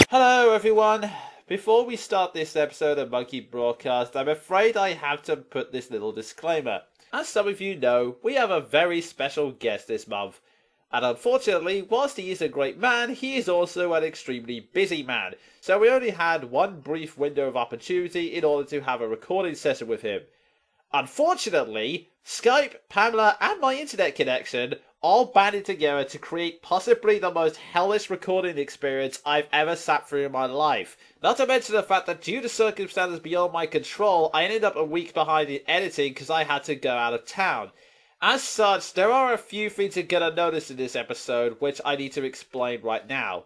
Hello everyone! Before we start this episode of Monkey Broadcast, I'm afraid I have to put this little disclaimer. As some of you know, we have a very special guest this month. And unfortunately, whilst he is a great man, he is also an extremely busy man. So we only had one brief window of opportunity in order to have a recording session with him. Unfortunately, Skype, Pamela and my internet connection all banded together to create possibly the most hellish recording experience I've ever sat through in my life. Not to mention the fact that due to circumstances beyond my control, I ended up a week behind in editing because I had to go out of town. As such, there are a few things you're gonna notice in this episode which I need to explain right now.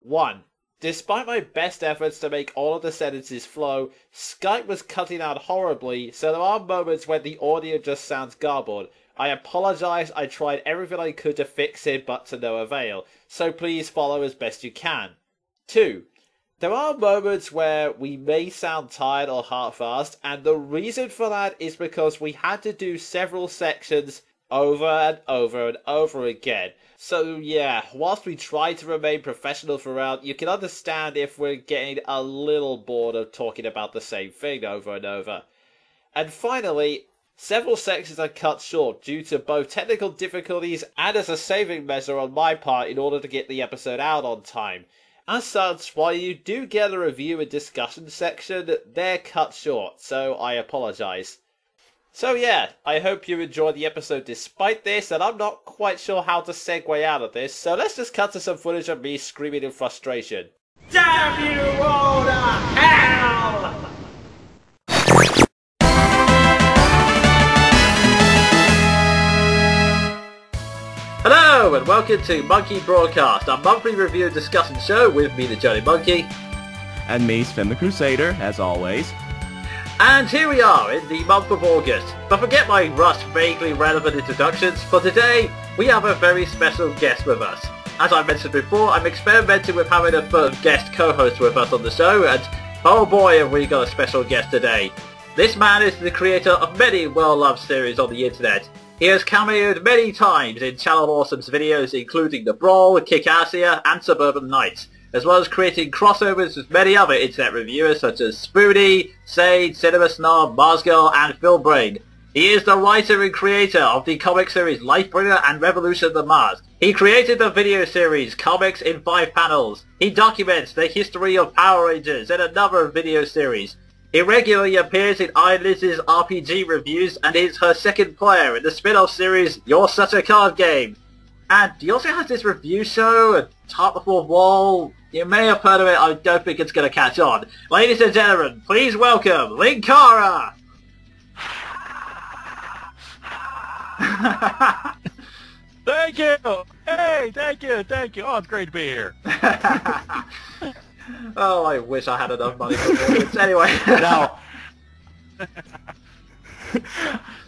1. Despite my best efforts to make all of the sentences flow, Skype was cutting out horribly, so there are moments when the audio just sounds garbled. I apologise, I tried everything I could to fix it, but to no avail, so please follow as best you can. 2. There are moments where we may sound tired or half-assed, and the reason for that is because we had to do several sections over and over and over again. So yeah, whilst we try to remain professional throughout, you can understand if we're getting a little bored of talking about the same thing over and over. And finally, several sections are cut short due to both technical difficulties and as a saving measure on my part in order to get the episode out on time. As such, while you do get a review and discussion section, they're cut short, so I apologise. So yeah, I hope you enjoyed the episode despite this, and I'm not quite sure how to segue out of this, so let's just cut to some footage of me screaming in frustration. Damn you all to hell! Hello and welcome to Monkey Broadcast, a monthly review and discussion show with me, the Jonin Monkey. And me, Sven the Crusader, as always. And here we are in the month of August. But forget my rushed, vaguely relevant introductions. For today, we have a very special guest with us. As I mentioned before, I'm experimenting with having a third guest co-host with us on the show, and oh boy have we got a special guest today. This man is the creator of many well-loved series on the internet. He has cameoed many times in Channel Awesome's videos, including The Brawl, Kick-Assia, and Suburban Nights, as well as creating crossovers with many other internet reviewers such as Spoony, Sade, Cinema Snob, Marsgirl, and Philbrain. He is the writer and creator of the comic series Lifebringer and Revolution the Mars. He created the video series Comics in 5 Panels. He documents the history of Power Rangers and a number of video series. He regularly appears in Iron Liz's RPG reviews and is her second player in the spin-off series You're Such a Card Game. And he also has this review show, Atop the Fourth Wall. You may have heard of it, I don't think it's going to catch on. Ladies and gentlemen, please welcome Linkara! Thank you! Hey, thank you! Oh, it's great to be here. Oh, I wish I had enough money for this. Anyway.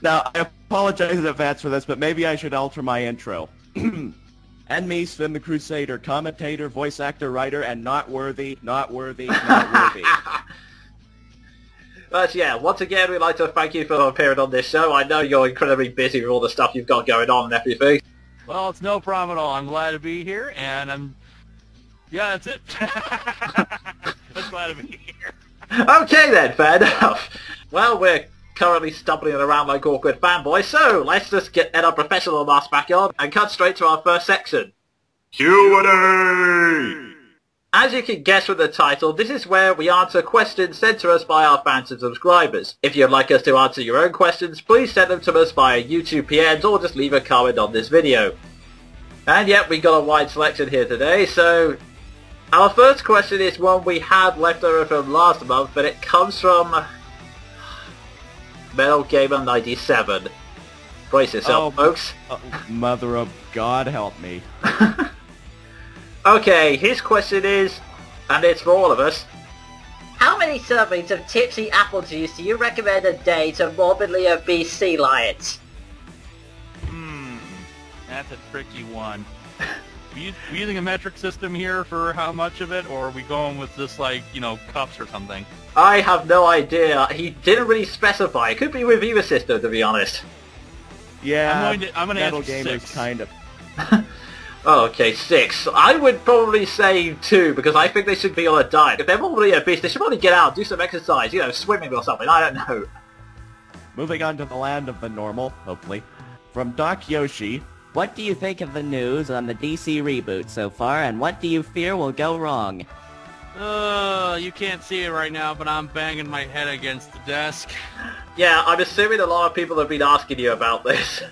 Now, I apologize in advance for this, but maybe I should alter my intro. And me, Sven the Crusader, commentator, voice actor, writer, and not worthy. But yeah, once again, we'd like to thank you for appearing on this show. I know you're incredibly busy with all the stuff you've got going on and everything. Well, it's no problem at all. I'm glad to be here, and yeah, that's it. I'm glad to be here. Okay then, fair enough. Well, we're currently stumbling around like awkward fanboys, so let's just get our professional mask back on and cut straight to our first section. Q&A! As you can guess from the title, this is where we answer questions sent to us by our fans and subscribers. If you'd like us to answer your own questions, please send them to us via YouTube PMs or just leave a comment on this video. And yet, we got a wide selection here today, so our first question is one we had left over from last month, but it comes from Metal Gamer 97. Brace yourself, folks. Mother of God, help me. Okay, his question is, and it's for all of us, how many servings of tipsy apple juice do you recommend a day to morbidly obese sea lions? That's a tricky one. We using a metric system here for how much of it, or are we going with just like, cups or something? I have no idea. He didn't really specify. It could be with either system, to be honest. Yeah, I'm going to Metal answer Gamer's 6. kind of... Oh, okay, 6. I would probably say 2, because I think they should be on a diet. If they're already obese, they should probably get out, do some exercise, you know, swimming or something, I don't know. Moving on to the land of the normal, hopefully. From Doc Yoshi, what do you think of the news on the DC reboot so far, and what do you fear will go wrong? You can't see it right now, but I'm banging my head against the desk. Yeah, I'm assuming a lot of people have been asking you about this.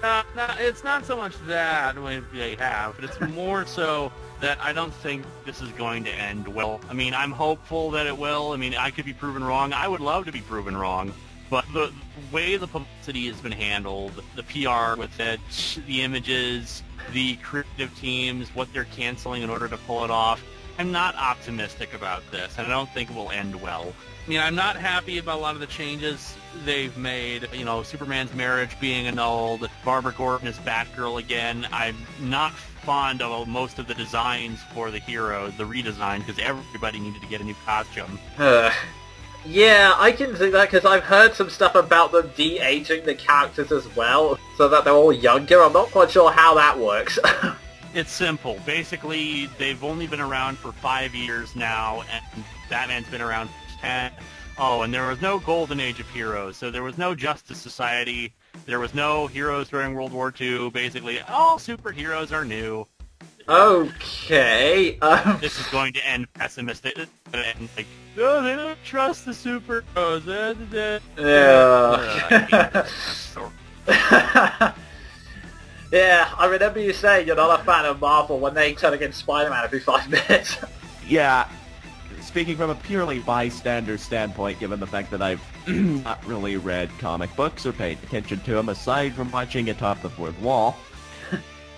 No, it's not so much that they have, but it's more so that I don't think this is going to end well. I mean, I'm hopeful that it will. I mean, I could be proven wrong. I would love to be proven wrong. But the way the publicity has been handled, the PR with it, the images, the creative teams, what they're canceling in order to pull it off, I'm not optimistic about this, and I don't think it will end well. I mean, I'm not happy about a lot of the changes they've made. You know, Superman's marriage being annulled, Barbara Gordon is Batgirl again. I'm not fond of most of the designs for the heroes, the redesign, because everybody needed to get a new costume. Yeah, I can see that because I've heard some stuff about them de-aging the characters as well, so that they're all younger. I'm not quite sure how that works. It's simple. Basically, they've only been around for 5 years now, and Batman's been around for 10. Oh, and there was no golden age of heroes, so there was no Justice Society, there was no heroes during World War II. Basically, all superheroes are new. Okay, This is going to end pessimistic, and like, oh, they don't trust the superheroes. Yeah. Yeah, I remember you saying you're not a fan of Marvel when they turn against Spider-Man every 5 minutes. Yeah, speaking from a purely bystander standpoint, given the fact that I've not really read comic books or paid attention to them, aside from watching Atop the Fourth Wall,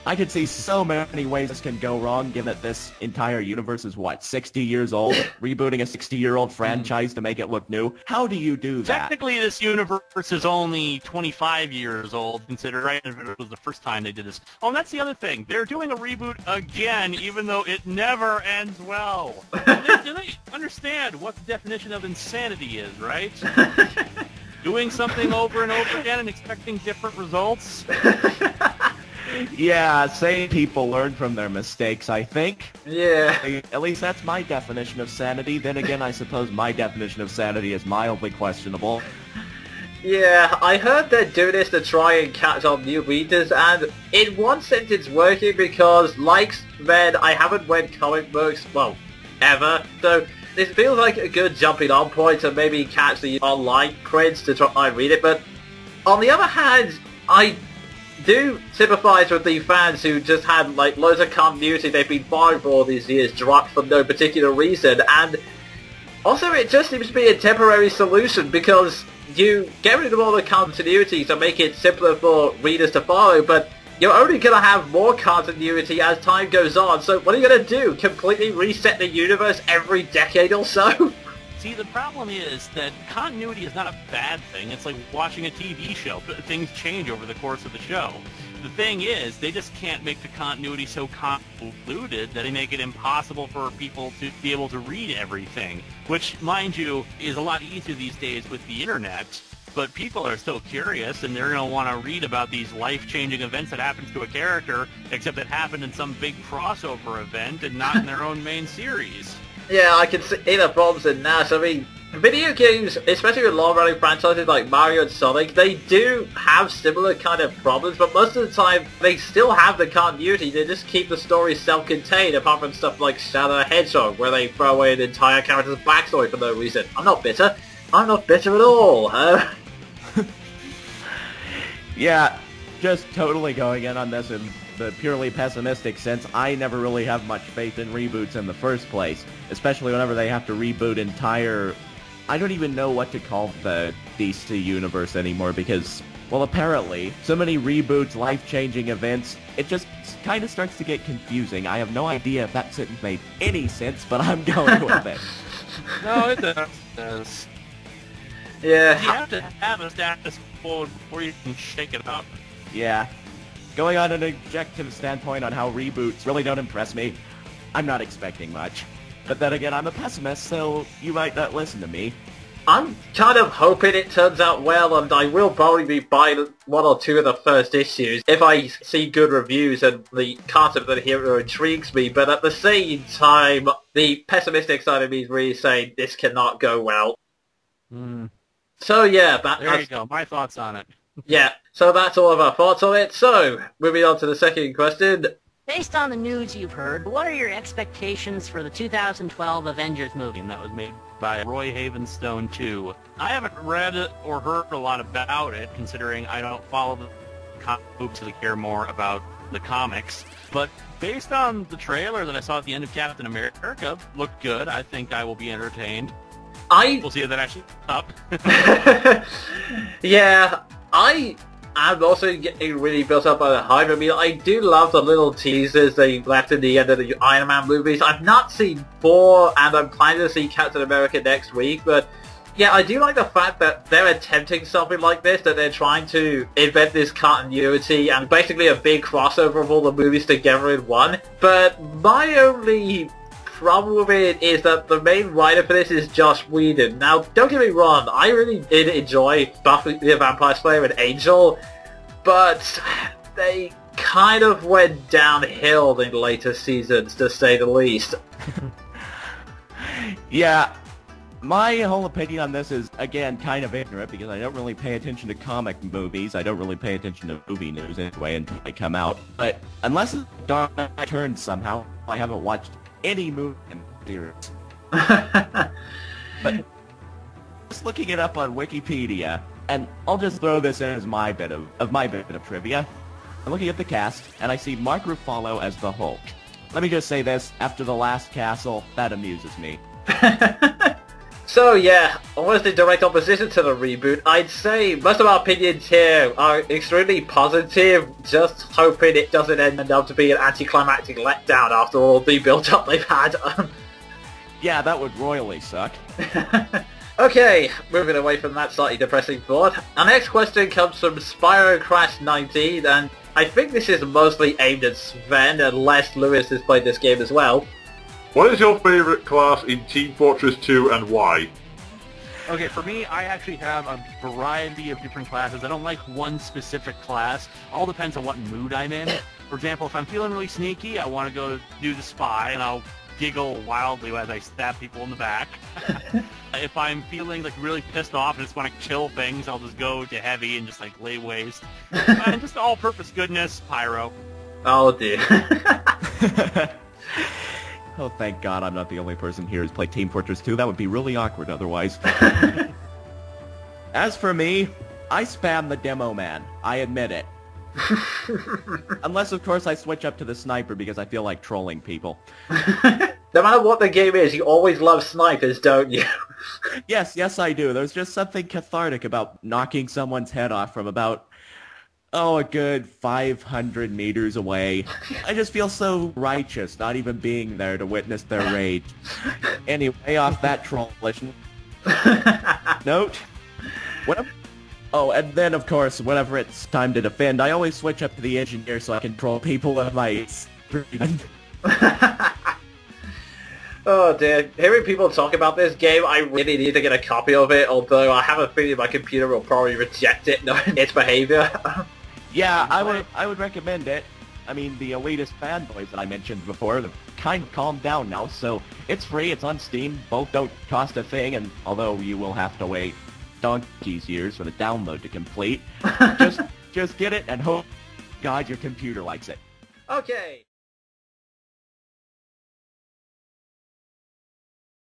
I could see so many ways this can go wrong, given that this entire universe is, what, 60 years old? Rebooting a 60-year-old franchise to make it look new? How do you do that? Technically, this universe is only 25 years old, considering it was the first time they did this. Oh, and that's the other thing. They're doing a reboot again, even though it never ends well. Do they understand what the definition of insanity is, right? Doing something over and over again and expecting different results? Yeah, sane people learn from their mistakes, I think. Yeah. At least that's my definition of sanity. Then again, I suppose my definition of sanity is mildly questionable. Yeah, I heard they're doing this to try and catch on new readers, and in one sense it's working because, like Sven, I haven't read comic books, well, ever, so this feels like a good jumping on point to maybe catch the online prints to try and read it, but on the other hand, I do sympathise with the fans who just had like loads of continuity they've been buying for all these years dropped for no particular reason, and also it just seems to be a temporary solution because you get rid of all the continuity to make it simpler for readers to follow, but you're only going to have more continuity as time goes on, so what are you going to do? Completely reset the universe every decade or so? See, the problem is that continuity is not a bad thing. It's like watching a TV show. Things change over the course of the show. The thing is, they just can't make the continuity so convoluted that they make it impossible for people to be able to read everything. Which, mind you, is a lot easier these days with the internet. But people are still curious, and they're going to want to read about these life-changing events that happen to a character, except it happened in some big crossover event and not in their own main series. Yeah, I can see the problems in that. I mean, video games, especially with long-running franchises like Mario and Sonic, they do have similar kind of problems, but most of the time they still have the continuity. They just keep the story self-contained, apart from stuff like Shadow the Hedgehog, where they throw away an entire character's backstory for no reason. I'm not bitter. I'm not bitter at all. Yeah, just totally going in on this in the purely pessimistic sense. I never really have much faith in reboots in the first place, especially whenever they have to reboot entire... I don't even know what to call the DC universe anymore because, well, apparently, so many reboots, life-changing events, it just kind of starts to get confusing. I have no idea if that sentence made any sense, but I'm going with it. No, it does. Yeah. You have to have a status quo before you can shake it up. Yeah. Going on an objective standpoint on how reboots really don't impress me, I'm not expecting much. But then again, I'm a pessimist, so you might not listen to me. I'm kind of hoping it turns out well, and I will probably be buying one or two of the first issues if I see good reviews and the concept of the hero intrigues me, but at the same time, the pessimistic side of me is really saying this cannot go well. So yeah, there you go, my thoughts on it. Yeah, so that's all of our thoughts on it. So, moving on to the second question. Based on the news you've heard, what are your expectations for the 2012 Avengers movie? And that was made by Roy Havenstone 2. I haven't read or heard a lot about it, considering I don't follow the comic books to care more about the comics. But based on the trailer that I saw at the end of Captain America, looked good. I think I will be entertained. We'll see if that actually up. Yeah, I'm also getting really built up by the hype. I mean, I do love the little teasers they left at the end of the Iron Man movies. I've not seen 4, and I'm planning to see Captain America next week, but yeah, I do like the fact that they're attempting something like this, that they're trying to invent this continuity and basically a big crossover of all the movies together in one. But my only problem with it is that the main writer for this is Joss Whedon. Now, don't get me wrong, I really did enjoy Buffy the Vampire Slayer and Angel, but they kind of went downhill in later seasons, to say the least. Yeah, my whole opinion on this is, again, kind of ignorant, because I don't really pay attention to comic movies. I don't really pay attention to movie news anyway until they come out. But unless it's Dark Knight Returns somehow, I haven't watched any movie in theaters. But just looking it up on Wikipedia, and I'll just throw this in as my bit of trivia. I'm looking at the cast, and I see Mark Ruffalo as the Hulk. Let me just say this, after The Last Castle, that amuses me. So yeah, almost in direct opposition to the reboot, I'd say most of our opinions here are extremely positive, just hoping it doesn't end up to be an anticlimactic letdown after all the build-up they've had. Yeah, that would royally suck. Okay, moving away from that slightly depressing thought, our next question comes from Spyro Crash 19, and I think this is mostly aimed at Sven, unless Lewis has played this game as well. What is your favourite class in Team Fortress 2 and why? Okay, for me, I actually have a variety of different classes. I don't like one specific class. All depends on what mood I'm in. For example, if I'm feeling really sneaky, I want to go do the spy, and I'll giggle wildly as I stab people in the back. If I'm feeling like really pissed off and just want to kill things, I'll just go to heavy and just like lay waste. And just all-purpose goodness, pyro. Oh dear. Oh, thank God I'm not the only person here who's played Team Fortress 2. That would be really awkward otherwise. As for me, I spam the demo man. I admit it. Unless, of course, I switch up to the sniper because I feel like trolling people. No matter what the game is, you always love snipers, don't you? Yes, I do. There's just something cathartic about knocking someone's head off from about, a good 500 meters away. I just feel so righteous not even being there to witness their rage. Anyway, off that trollish note. And then, of course, whenever it's time to defend, I always switch up to the engineer so I can troll people with my... Oh dear, hearing people talk about this game, I really need to get a copy of it, although I have a feeling my computer will probably reject it knowing its behavior. Yeah, I would recommend it. I mean, the elitist fanboys that I mentioned before, they've kind of calmed down now, so it's free, it's on Steam, both don't cost a thing, and although you will have to wait donkey's years for the download to complete, just get it and hope God your computer likes it. Okay.